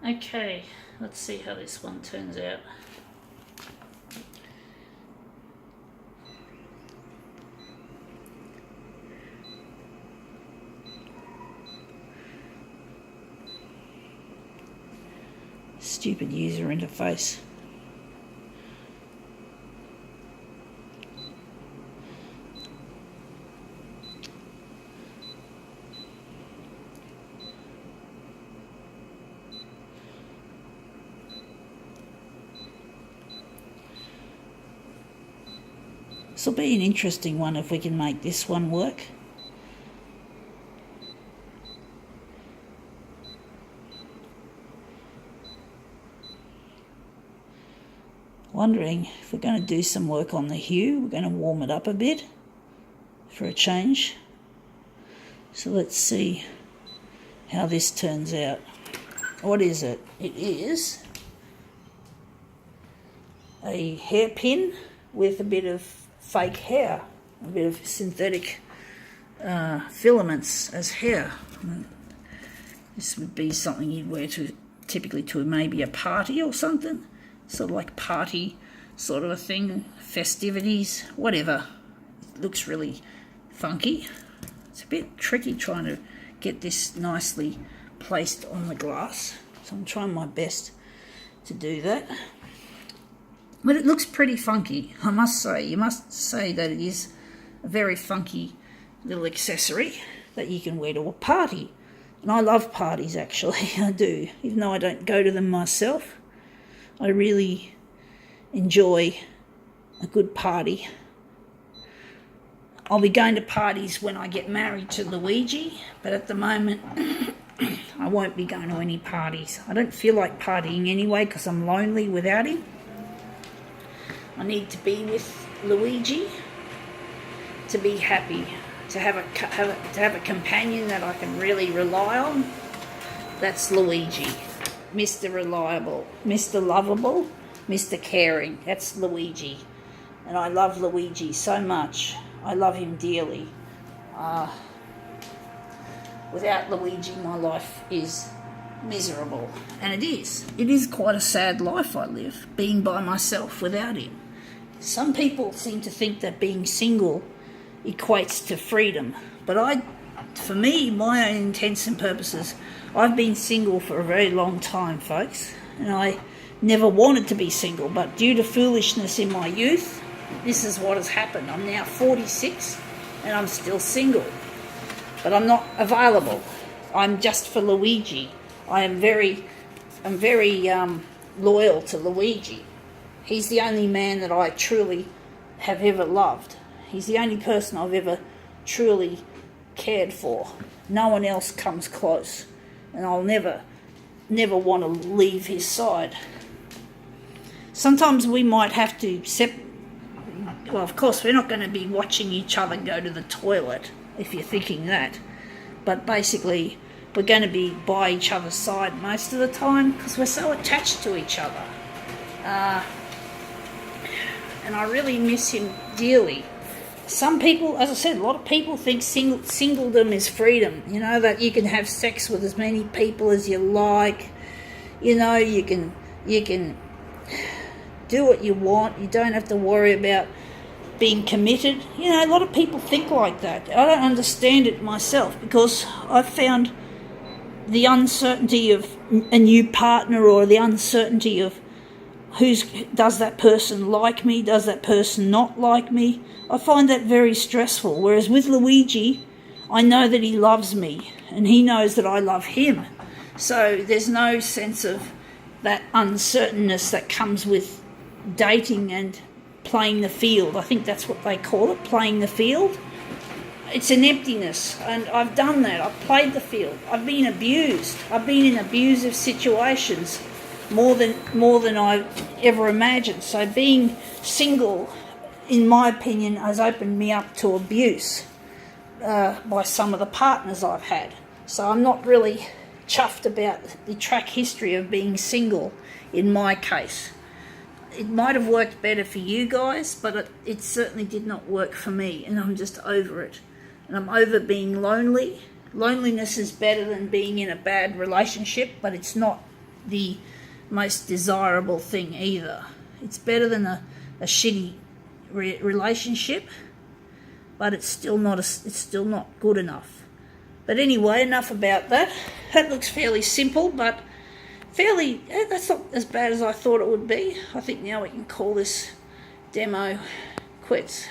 Okay, let's see how this one turns out. Stupid user interface. This will be an interesting one if we can make this one work. Wondering if we're going to do some work on the hue. We're going to warm it up a bit for a change. So let's see how this turns out. What is it? It is a hairpin with a bit of fake hair, a bit of synthetic filaments as hair. This would be something you'd wear typically to maybe a party or something, sort of like party sort of a thing, festivities, whatever. It looks really funky. It's a bit tricky trying to get this nicely placed on the glass, so I'm trying my best to do that. But it looks pretty funky, I must say. You must say that it is a very funky little accessory that you can wear to a party. And I love parties, actually, I do. Even though I don't go to them myself, I really enjoy a good party. I'll be going to parties when I get married to Luigi, but at the moment I won't be going to any parties. I don't feel like partying anyway because I'm lonely without him. I need to be with Luigi to be happy, to have a companion that I can really rely on. That's Luigi, Mr. Reliable, Mr. Lovable, Mr. Caring. That's Luigi, and I love Luigi so much. I love him dearly. Without Luigi, my life is miserable, and it is. It is quite a sad life I live, being by myself without him. Some people seem to think that being single equates to freedom, but for me, my own intents and purposes, I've been single for a very long time, folks, and I never wanted to be single, but due to foolishness in my youth, this is what has happened. I'm now 46 and I'm still single, but I'm not available. I'm just for Luigi. I'm very loyal to Luigi. He's the only man that I truly have ever loved. He's the only person I've ever truly cared for. No one else comes close, and I'll never want to leave his side. Sometimes we might have to well, of course, we're not going to be watching each other go to the toilet, if you're thinking that. But basically, we're going to be by each other's side most of the time because we're so attached to each other. And I really miss him dearly. Some people, as I said, a lot of people think singledom is freedom. You know, that you can have sex with as many people as you like. You know, you can do what you want. You don't have to worry about being committed. You know, a lot of people think like that. I don't understand it myself because I've found the uncertainty of a new partner or the uncertainty of does that person like me, does that person not like me, I find that very stressful. Whereas with Luigi, I know that he loves me and he knows that I love him. So there's no sense of that uncertainness that comes with dating and playing the field. I think that's what they call it, playing the field. It's an emptiness, and I've done that. I've played the field. I've been abused. I've been in abusive situations more than I ever imagined. So being single, in my opinion, has opened me up to abuse by some of the partners I've had. So I'm not really chuffed about the track history of being single in my case. It might have worked better for you guys, but it certainly did not work for me, and I'm just over it. And I'm over being lonely. Loneliness is better than being in a bad relationship, but it's not the most desirable thing either. It's better than a shitty relationship, but it's still not good enough. But anyway, enough about that. That looks fairly simple, but that's not as bad as I thought it would be. I think now we can call this demo quits.